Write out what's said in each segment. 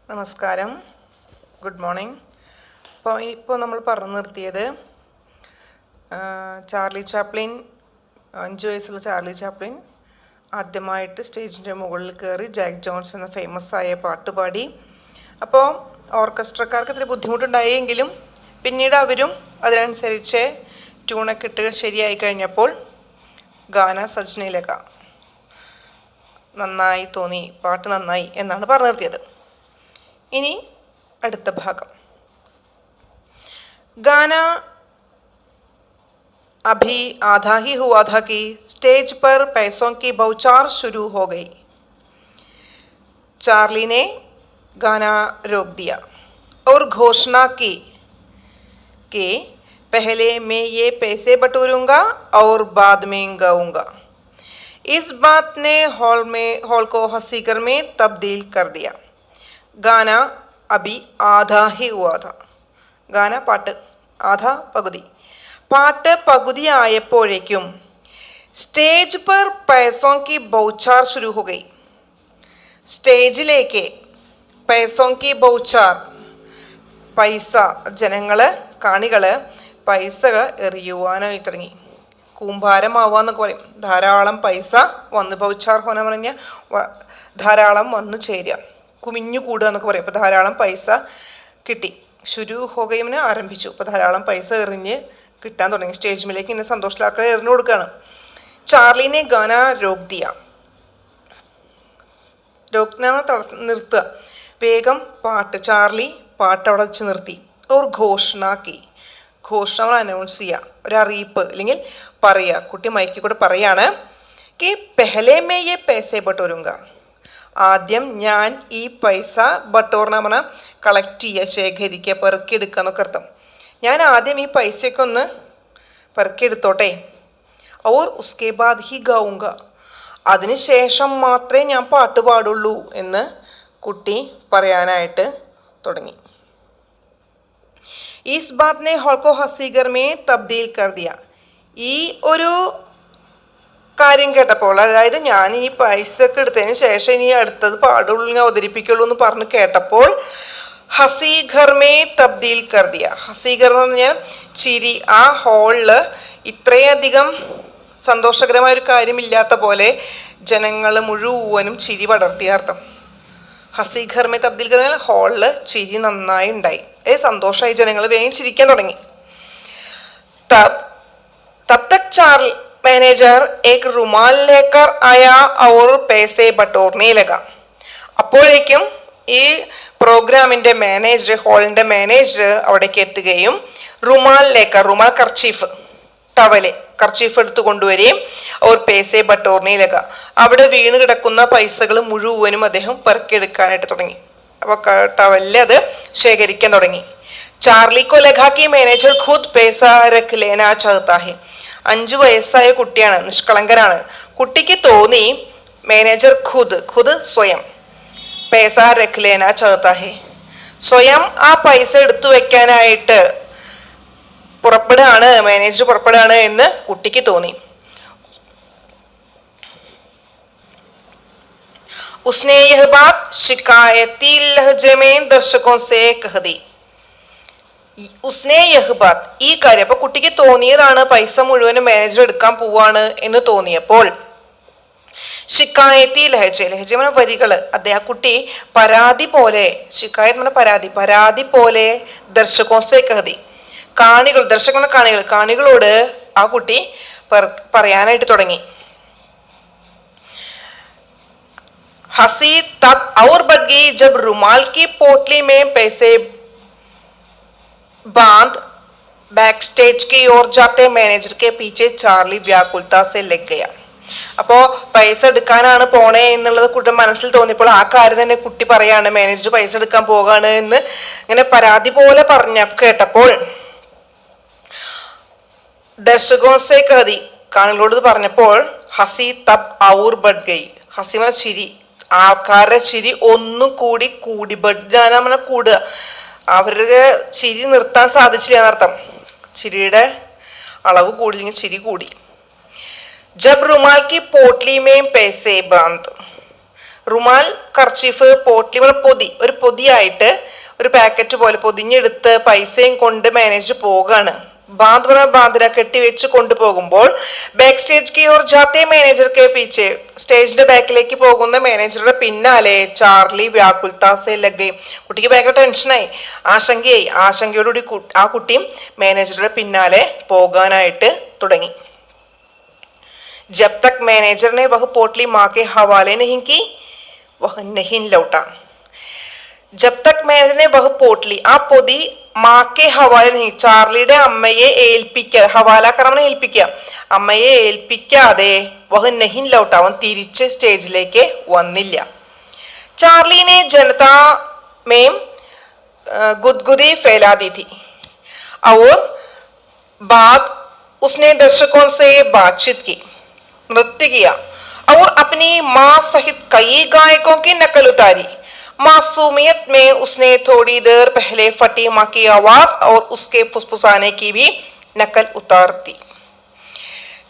നമസ്കാരം, good morning. ഇപ്പോൾ നമ്മൾ പറഞ്ഞു നിർത്തിയത് ചാർലി ചാപ്ലിൻ, 5 വയസ്സുള്ള ചാർലി ചാപ്ലിൻ ആദ്യമായിട്ട് സ്റ്റേജിൻ്റെ മുകളിൽ കയറി ജാക്ക് ജോൺസ് എന്ന ഫേമസ് ആയ പാട്ട് പാടി. അപ്പോൾ ഓർക്കസ്ട്രക്കാർക്ക് ഇത്തിരി ബുദ്ധിമുട്ടുണ്ടായെങ്കിലും പിന്നീട് അവരും അതിനനുസരിച്ച് ട്യൂണൊക്കെ ഇട്ട് ശരിയായി കഴിഞ്ഞപ്പോൾ ഗാന സജ്നയിലേക്ക നന്നായി തോന്നി, പാട്ട് നന്നായി എന്നാണ് പറഞ്ഞു നിർത്തിയത്. इनी അടുത്ത ഭാഗം. गाना अभी आधा ही हुआ था कि स्टेज पर पैसों की बौछार शुरू हो गई. चार्ली ने गाना रोक दिया और घोषणा की कि पहले मैं ये पैसे बटोरूंगा और बाद में गाऊंगा. इस बात ने हॉल को हंसीकर में तब्दील कर दिया. गाना अभी आधा ही हुआ था. गाना പാട്ട്, ആധാ പകുതി. പാട്ട് പകുതി ആയപ്പോഴേക്കും സ്റ്റേജ് पर पैसों की बौछार शुरू हो गई. സ്റ്റേജിലേക്ക് पैसों की बौछार, പൈസ, ജനങ്ങള്, കാണികള് പൈസകൾ എറിയുവാനായി തുടങ്ങി. കൂമ്പാരമാവാന്നൊക്കെ പറയും. ധാരാളം പൈസ വന്ന് ബൗച്ചാർ ഹോന പറഞ്ഞ ധാരാളം വന്നു ചേരുക, കുമിഞ്ഞു കൂടുക എന്നൊക്കെ പറയും. അപ്പോൾ ധാരാളം പൈസ കിട്ടി. ശുരു ഹോകയുമിന് ആരംഭിച്ചു. അപ്പോൾ ധാരാളം പൈസ എറിഞ്ഞ് കിട്ടാൻ തുടങ്ങി. സ്റ്റേജിലേക്ക് ഇങ്ങനെ സന്തോഷലാക്കളെ എറിഞ്ഞു കൊടുക്കുകയാണ്. ചാർലിനെ ഗാന രോക് ദിയ. നിർത്തുക, വേഗം പാട്ട്. ചാർലി പാട്ട് അവിടെ വെച്ച് നിർത്തി. ഓർ ഘോഷണാക്കി, ഘോഷണ അനൗൺസ് ചെയ്യുക, ഒരറിയിപ്പ് അല്ലെങ്കിൽ പറയുക. കുട്ടി മൈക്കിൽ കൂടെ പറയാണ് कि पहले मैं ये पैसे बटोरूंगा. ആദ്യം ഞാൻ ഈ പൈസ ബട്ടോർണ പറഞ്ഞാൽ കളക്ട് ചെയ്യുക, ശേഖരിക്കുക, പെറുക്കിയെടുക്കുക എന്നൊക്കെ അർത്ഥം. ഞാൻ ആദ്യം ഈ പൈസയൊക്കെ ഒന്ന് പെറുക്കിയെടുത്തോട്ടെ. ഔർ ഉസ്കെ ബാദ് ഹി ഗാവുങ്ക, അതിനുശേഷം മാത്രമേ ഞാൻ പാട്ട് പാടുള്ളൂ എന്ന് കുട്ടി പറയാനായിട്ട് തുടങ്ങി. ഈസ് ബാത് നെ ഹോൾക്കോ ഹസീഗർ മേ തബ്ദീൽ കർ ദിയ. ഈ ഒരു കാര്യം കേട്ടപ്പോൾ, അതായത് ഞാൻ ഈ പൈസ ഒക്കെ എടുത്തതിന് ശേഷം ഇനി അടുത്തത് പാടുള്ളൂ, ഞാൻ അവതരിപ്പിക്കുള്ളൂ എന്ന് പറഞ്ഞ് കേട്ടപ്പോൾ ഹസീഘർ മേ തബ്ദീൽ കർ ദിയ. ഹസീഘർ എന്ന് പറഞ്ഞാൽ ചിരി. ആ ഹാളില് ഇത്രയധികം സന്തോഷകരമായൊരു കാര്യമില്ലാത്ത പോലെ ജനങ്ങൾ മുഴുവനും ചിരി പടർത്തിയ അർത്ഥം. ഹസീഘർ മേ തബ്ദീൽ കർ ദിയ, ഹാളില് ചിരി നന്നായി ഉണ്ടായി, സന്തോഷമായി, ജനങ്ങൾ വേഗം ചിരിക്കാൻ തുടങ്ങി. तब तक चार्ली मैनेजर एक रुमाल लेकर आया और पैसे बटोरने लगा. അപ്പോഴേക്കും ഈ പ്രോഗ്രാമിൻ്റെ മാനേജർ, ഹാളിൻ്റെ മാനേജർ അവിടേക്ക് എത്തുകയും റുമാൽ ലേക്കർ, റുമാൽ കർച്ചീഫ്, ടവല്, കർച്ചീഫ് എടുത്തു കൊണ്ടുവരികയും അവർ പേസെ ബട്ടോർനെ ലക, അവിടെ വീണ് കിടക്കുന്ന പൈസകൾ മുഴുവനും അദ്ദേഹം പെറുക്കിയെടുക്കാനായിട്ട് തുടങ്ങി. അപ്പോൾ ടവലിൽ അത് ശേഖരിക്കാൻ തുടങ്ങി. ചാർലി को लगा कि मैनेजर खुद पैसा रख लेना चाहता है. 5 വയസ്സായ കുട്ടിയാണ്, നിഷ്കളങ്കനാണ്. കുട്ടിക്ക് തോന്നി മാനേജർ ഖുദ് സ്വയം, പൈസ രഖ് ലേന ചാഹതാ ഹെ, സ്വയം ആ പൈസ എടുത്തു വെക്കാനായിട്ട് പുറപ്പെടുകയാണ്, മാനേജർ പുറപ്പെടുകയാണ് എന്ന് കുട്ടിക്ക് തോന്നി. उसने यह बात शिकायती लहजे में दर्शकों से कह दी. ഉസ്നെ യഹ് ബാത്, ഈ കാര്യം. അപ്പൊ കുട്ടിക്ക് തോന്നിയതാണ് പൈസ മുഴുവനും മാനേജർ എടുക്കാൻ പോവാണ് എന്ന് തോന്നിയപ്പോൾ ഷിക്കായത്തി ലഹജ, ലഹജ എന്ന വരികള്, അദ്ദേഹം കുട്ടി പരാതി പോലെ, ഷിക്കായത്ത് എന്ന പരാതി പോലെ ദർശകോസെ കഹതി, കാണികൾ, ദർശകങ്ങളുടെ കാണികളോട് ആ കുട്ടി പറയാനായിട്ട് തുടങ്ങി. हंसी तब और बढ़ गई जब रुमाल की पोटली में पैसे बांध बैक स्टेज की ओर जाते मैनेजर के पीछे चार्ली व्याकुलता से लग गया. അപ്പോൾ പൈസ എടുക്കാനാണ് പോണേ എന്നുള്ളത് കുട്ടി മനസ്സിൽ തോന്നിയപ്പോൾ ആ കാര്യം തന്നെ കുട്ടി പറയാണ്, മാനേജർ പൈസ എടുക്കാൻ പോകാണ് എന്ന് ഇങ്ങനെ പരാതി പോലെ കേട്ടപ്പോൾ ദർശകോസെ കഹതി, കാണികളോട് പറഞ്ഞപ്പോൾ ഹസി തബ് ഔർ ബഡ് ഗൈ, ഹസി മന ചിരി, ആൾക്കാരുടെ ചിരി ഒന്നുകൂടി കൂടുക, അവരുടെ ചിരി നിർത്താൻ സാധിച്ചില്ല എന്നർത്ഥം. ചിരിയുടെ അളവ് കൂടില്ലെങ്കിൽ ചിരി കൂടി. ജബ് റുമാൽ കി പോട്ട്ലി മേ പേസെ ബാന്ത്, റുമാൽ കർച്ചീഫ് പോട്ട്ലി പൊതി, ഒരു പൊതിയായിട്ട് ഒരു പാക്കറ്റ് പോലെ പൊതിഞ്ഞെടുത്ത് പൈസയും കൊണ്ട് മാനേജർ പോവുകയാണ്. ബാന്ദ്ര കെട്ടിവെച്ച് കൊണ്ടുപോകുമ്പോൾ ബാക്ക് സ്റ്റേജ് കി ഓർ ജാത്തെ മാനേജർ കെ പീച്ചെ, സ്റ്റേജിന്റെ ബാക്കിലേക്ക് പോകുന്ന മാനേജറുടെ പിന്നാലെ ചാർലി വ്യാകുൽത്താ സെ ലഗ് ഗയി. കുട്ടിക്ക് ഭയങ്കര ടെൻഷനായി, ആശങ്കയായി. ആശങ്കയോടുകൂടി ആ കുട്ടിയും മാനേജറുടെ പിന്നാലെ പോകാനായിട്ട് തുടങ്ങി. ജബ് തക് मैनेजर ने वह पोटली माँ के हवाले नहीं की वह नहीं लौटा. ജബ് തക് मैनेजर ने वह पोटली, ആ പൊതി മാക്കെ ഹവാല नहीं, ചാർലിയുടെ അമ്മയെ ഏൽപ്പിക്കുക, അമ്മയെ ഏൽപ്പിക്കാതെ വഹ നഹിൻ ലൗട്ട, അവൻ തിരിച്ച് സ്റ്റേജിലേക്ക് വന്നില്ല. ചാർലി ने जनता में गुदगुदी फैला दी थी और बाद उसने दर्शकों से बातचीत की, नृत्य किया और अपनी माँ सहित कई गायकों की नकल उतारी. मासूमियत में उसने थोड़ी देर पहले फटी माँ की आवाज और उसके फुसफुसाने की भी नकल उतार दी.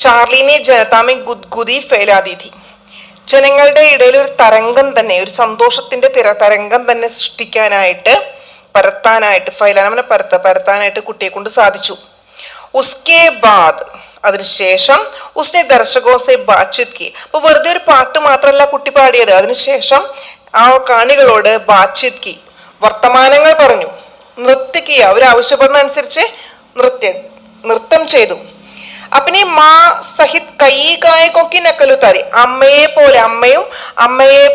ചാർലി ने जनता में गुदगुदी फैला दी थी. ജനങ്ങളുടെ ഇടയിൽ ഒരു തരംഗം തന്നെ, ഒരു സന്തോഷത്തിന്റെ തരംഗം തന്നെ സൃഷ്ടിക്കാനായിട്ട്, പരത്താനായിട്ട് കുട്ടിയെ കൊണ്ട് സാധിച്ചു. ഉസ്കെ ബാദ്, അതിനുശേഷം ഉസ്നെ ദർശകോ സെ ബാത്ചീത് കി, അപ്പൊ വെറുതെ ഒരു പാട്ട് മാത്രമല്ല കുട്ടി പാടിയത്, അതിനുശേഷം ആ കാണികളോട് ബാത്ചീത് കി, വർത്തമാനങ്ങൾ പറഞ്ഞു. നൃത്യക്കിയ, അവർ ആവശ്യപ്പെടുന്ന അനുസരിച്ച് നൃത്തം ചെയ്തു. അപ്പനെ മാ സഹിത് കൈ ഗായകോക്കി നക്കലുത്താരി, അമ്മയെ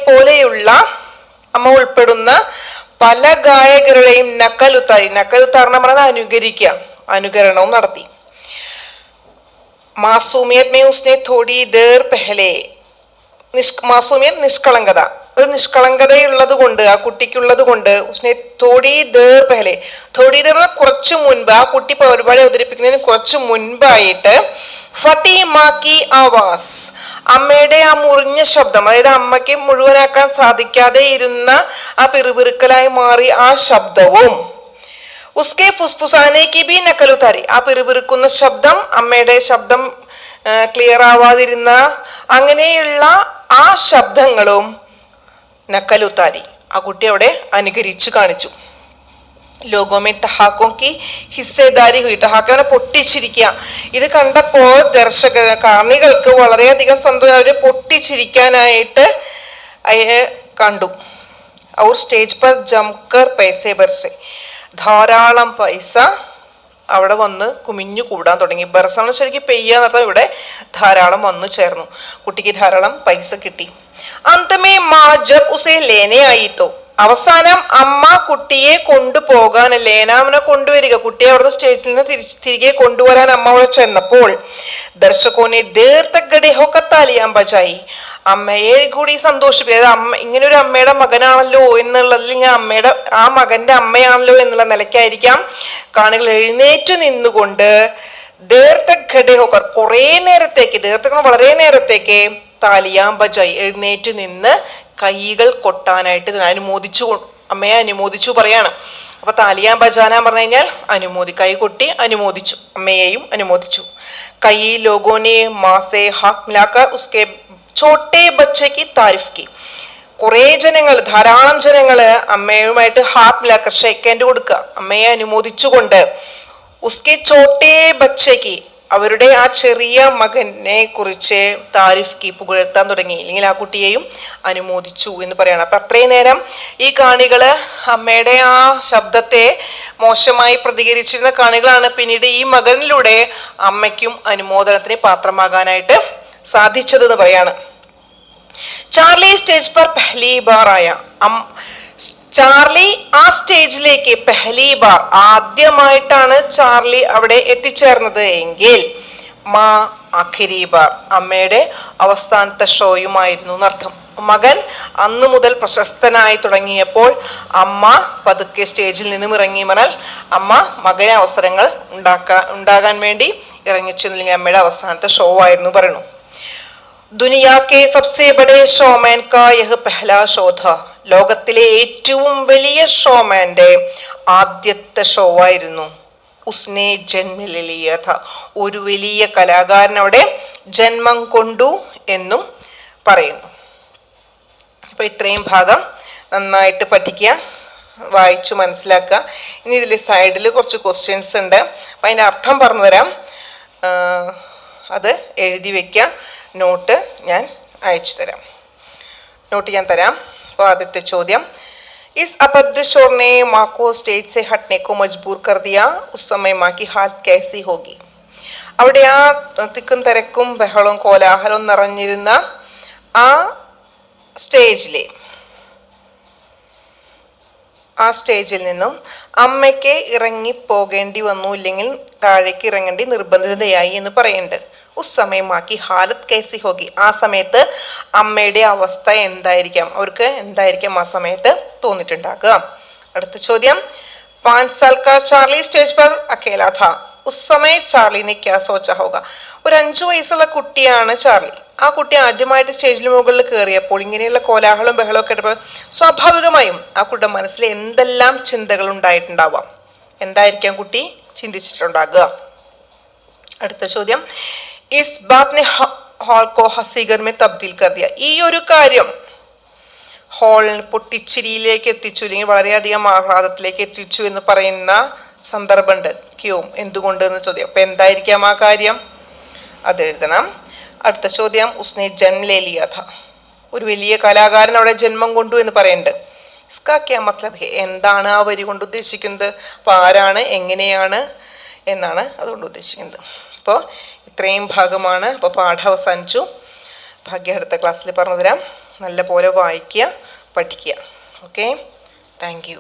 പോലെയുള്ള അമ്മ ഉൾപ്പെടുന്ന പല ഗായകരുടെയും നക്കലുത്താരി എന്ന് പറഞ്ഞാൽ അനുകരിക്കുക, അനുകരണവും നടത്തി. മാസൂമിയത് മേ ഉസ്നെ തോടി ദേർ പെഹലെ, മാസൂമിയത് നിഷ്കളങ്കത, ഒരു നിഷ്കളങ്കതയുള്ളത് കൊണ്ട്, ആ കുട്ടിക്കുള്ളത് കൊണ്ട് ഉസ്നെ തോടി ദേർ പെഹലെ, തോടി ദേർ കുറച്ചു മുൻപ്, ആ കുട്ടി പരിപാടി അവതരിപ്പിക്കുന്നതിന് കുറച്ചു മുൻപായിട്ട് ഫട്ടിമാക്കി ആവാസ്, അമ്മയുടെ ആ മുറിഞ്ഞ ശബ്ദം, അതായത് അമ്മയ്ക്ക് മുഴുവനാക്കാൻ സാധിക്കാതെ ഇരുന്ന ആ പിറുപിറുക്കലായി മാറി ആ ശബ്ദവും, ഉസ്കെ ഫുസ്ഫുസാനേക്ക് ബി നക്കലുത്താരി, ആ പിറുപിറുക്കുന്ന ശബ്ദം, അമ്മയുടെ ശബ്ദം ക്ലിയർ ആവാതിരുന്ന അങ്ങനെയുള്ള ആ ശബ്ദങ്ങളും നക്കലുത്താരി, ആ കുട്ടി അവിടെ അനുകരിച്ചു കാണിച്ചു. ലോകോമേ ടഹാക്കോക്ക് ഹിസ്സേദാരി ഹുയി, ടഹാക്കവനെ പൊട്ടിച്ചിരിക്കുക. ഇത് കണ്ടപ്പോൾ കാണികൾക്ക് വളരെയധികം സന്തോഷം, അവരെ പൊട്ടിച്ചിരിക്കാനായിട്ട് കണ്ടു. ഔർ സ്റ്റേജ് പർ ജംകർ പൈസേ ബർസെ, ധാരാളം പൈസ അവിടെ വന്ന് കുമിഞ്ഞു കൂടാൻ തുടങ്ങി. ബർസാണ് ശരിക്കും പെയ്യാന്നർത്ഥം, ഇവിടെ ധാരാളം വന്നു ചേർന്നു. കുട്ടിക്ക് ധാരാളം പൈസ കിട്ടി. അന്തമേ മാ ജബ് ഉസേ ലേനെ ആയിത്തോ, അവസാനം അമ്മ കുട്ടിയെ കൊണ്ടുപോകാൻ, ലേനാമിനെ കൊണ്ടുവരിക, കുട്ടിയെ അവിടുന്ന് സ്റ്റേജിൽ നിന്ന് തിരികെ കൊണ്ടുവരാൻ അമ്മ അവിടെ ചെന്നപ്പോൾ ദർശകോനെ ദേർ തക് ഗഡെ ഹോക്കർ താലിയാൻ ബജായി, അമ്മയെ കൂടി സന്തോഷിപ്പിക്കുക. അമ്മ ഇങ്ങനെ ഒരു അമ്മയുടെ മകനാണല്ലോ എന്നുള്ളതിൽ, ഞാൻ അമ്മയുടെ ആ മകന്റെ അമ്മയാണല്ലോ എന്നുള്ള നിലയ്ക്കായിരിക്കാം കാണികൾ എഴുന്നേറ്റ് നിന്നുകൊണ്ട് ദേർ തക് ഗഡെ ഹോക്കർ, കുറെ നേരത്തേക്ക്, ദേർത്തക്ക് വളരെ നേരത്തേക്ക്, താലിയാൻ ബജായി എഴുന്നേറ്റ് നിന്ന് കൈകൾ കൊട്ടാനായിട്ട് അനുമോദിച്ചു, അമ്മയെ അനുമോദിച്ചു പറയാണ്. അപ്പൊ താലിയാൻ ബജാന പറഞ്ഞു കഴിഞ്ഞാൽ കൈ കൊട്ടി അനുമോദിച്ചു, അമ്മയെയും അനുമോദിച്ചു. കൈ ലോഗോനെ മാസെ ഹാത്ത് മിലാക്കർ ഉസ്കെ ചോട്ടെ ബച്ചയ്ക്ക് താരിഫ് കി, കുറെ ജനങ്ങൾ, ധാരാളം ജനങ്ങള് അമ്മയുമായിട്ട് ഹാത്ത് മിലാക്കർ ഷേക്ക് ഹാൻഡ് കൊടുക്കുക, അമ്മയെ അനുമോദിച്ചുകൊണ്ട്. ഉസ്കെ ചോട്ടെ ബച്ചയ്ക്ക്, അവരുടെ ആ ചെറിയ മകനെ കുറിച്ച് താരിഫ് കി, പുകഴ്ത്താൻ തുടങ്ങി, അല്ലെങ്കിൽ ആ കുട്ടിയെയും അനുമോദിച്ചു എന്ന് പറയണം. അപ്പൊ അത്രയും നേരം ഈ കാണികള് അമ്മയുടെ ആ ശബ്ദത്തെ മോശമായി പ്രതികരിച്ചിരുന്ന കാണികളാണ്. പിന്നീട് ഈ മകനിലൂടെ അമ്മയ്ക്കും അനുമോദനത്തിന് പാത്രമാകാനായിട്ട് സാധിച്ചതെന്ന് പറയാണ്. ചാർലി സ്റ്റേജ് പർ പെഹ്ലി ബാർ ആയ, ചാർലി ആ സ്റ്റേജിലേക്ക് പെഹ്ലി ബാർ, ആദ്യമായിട്ടാണ് ചാർലി അവിടെ എത്തിച്ചേർന്നത് എങ്കിൽ മാ ആഖിരി ബാർ, അമ്മയുടെ അവസാനത്തെ ഷോയുമായിരുന്നു എന്നർത്ഥം. മകൻ അന്നു മുതൽ പ്രശസ്തനായി തുടങ്ങിയപ്പോൾ അമ്മ പതുക്കെ സ്റ്റേജിൽ നിന്നും ഇറങ്ങി. പറഞ്ഞാൽ അമ്മ മകന് അവസരങ്ങൾ ഉണ്ടാകാൻ വേണ്ടി ഇറങ്ങിച്ചെന്നില്ലെങ്കിൽ അമ്മയുടെ അവസാനത്തെ ഷോ ആയിരുന്നു പറയുന്നു. ദുനിയാ കെ സബ്സെ ബഡേ ഷോമാൻ കാ യഹ് പെഹ്ലാ ഷോ ഥാ, ലോകത്തിലെ ഏറ്റവും വലിയ ഷോമാന്റെ ആദ്യത്തെ ഷോ ആയിരുന്നു. ഉസ്നെ ജന്മ ലിയ ഥാ, ഒരു വലിയ കലാകാരൻ അവിടെ ജന്മം കൊണ്ടു എന്നും പറയുന്നു. അപ്പോൾ ഇത്രയും ഭാഗം നന്നായിട്ട് പഠിക്കുക, വായിച്ചു മനസ്സിലാക്കുക. ഇനി ഇതിൽ സൈഡിൽ കുറച്ച് ക്വസ്റ്റ്യൻസ് ഉണ്ട്, അപ്പം അതിൻ്റെ അർത്ഥം പറഞ്ഞു തരാം. അത് എഴുതി വയ്ക്കുക. നോട്ട് ഞാൻ അയച്ചു തരാം. നോട്ട് ഞാൻ തരാം. അപ്പോൾ ആദ്യത്തെ ചോദ്യം, इस अभद्र शोर ने माँ को स्टेज से हटने को मजबूर कर दिया, उस समय माँ की हालत कैसी होगी? അവിടെ ആ തിക്കും തിരക്കും ബഹളവും കോലാഹലവും നിറഞ്ഞിരുന്ന ആ സ്റ്റേജിൽ നിന്നും അമ്മയ്ക്ക് ഇറങ്ങിപ്പോകേണ്ടി വന്നു, ഇല്ലെങ്കിൽ താഴേക്ക് ഇറങ്ങേണ്ടി നിർബന്ധിതയായി എന്ന് പറയുന്നുണ്ട്. ഉസ് സമയമാക്കി ഹാലത്ത് കേസി ഹോഗി, ആ സമയത്ത് അമ്മയുടെ അവസ്ഥ എന്തായിരിക്കാം, അവർക്ക് എന്തായിരിക്കാം ആ സമയത്ത് തോന്നിട്ടുണ്ടാക്കുക. അടുത്ത ചോദ്യം, 5 साल का चार्ली स्टेज पर अकेला था, उस समय चार्ली ने क्या सोचा होगा? ഒരു 5 വയസ്സുള്ള കുട്ടിയാണ് ചാർലി. ആ കുട്ടി ആദ്യമായിട്ട് സ്റ്റേജിന് മുകളിൽ കയറിയപ്പോൾ ഇങ്ങനെയുള്ള കോലാഹലം ബഹളവും കേട്ടപ്പോൾ സ്വാഭാവികമായും ആ കുട്ടിയുടെ മനസ്സിൽ എന്തെല്ലാം ചിന്തകൾ ഉണ്ടായിട്ടുണ്ടാവാം, എന്തായിരിക്കാം കുട്ടി ചിന്തിച്ചിട്ടുണ്ടാകുക. അടുത്ത ചോദ്യം, इस बात ने हॉल को हसीगर में तब्दील कर दिया, ഈ ഒരു കാര്യം ഹോളിന് പൊട്ടിച്ചിരിയിലേക്ക് എത്തിച്ചു, അല്ലെങ്കിൽ വളരെയധികം ആഹ്ലാദത്തിലേക്ക് എത്തിച്ചു എന്ന് പറയുന്ന സന്ദർഭമുണ്ട്. ക്യോം, എന്തുകൊണ്ട് എന്ന് ചോദ്യം. അപ്പൊ എന്തായിരിക്കാം ആ കാര്യം, അത് എഴുതണം. അടുത്ത ചോദ്യം, ഉസ്നെ ജന്മ ലേ ലിയാ ഥാ, ഒരു വലിയ കലാകാരൻ അവിടെ ജന്മം കൊണ്ടു എന്ന് പറയുന്നുണ്ട്. ഇസ്കാ ക്യാ മത്ലബ് ഹേ, എന്താണ് ആ വരി കൊണ്ട് ഉദ്ദേശിക്കുന്നത്? അപ്പോൾ ആരാണ്, എങ്ങനെയാണ് എന്നാണ് അതുകൊണ്ട് ഉദ്ദേശിക്കുന്നത്. അപ്പോൾ ഇത്രയും ഭാഗമാണ്. അപ്പോൾ പാഠം അവസാനിച്ചു. ഭാഗ്യം അടുത്ത ക്ലാസ്സിൽ പറഞ്ഞു തരാം. നല്ല പോലെ വായിക്കുക, പഠിക്കുക. Okay, thank you.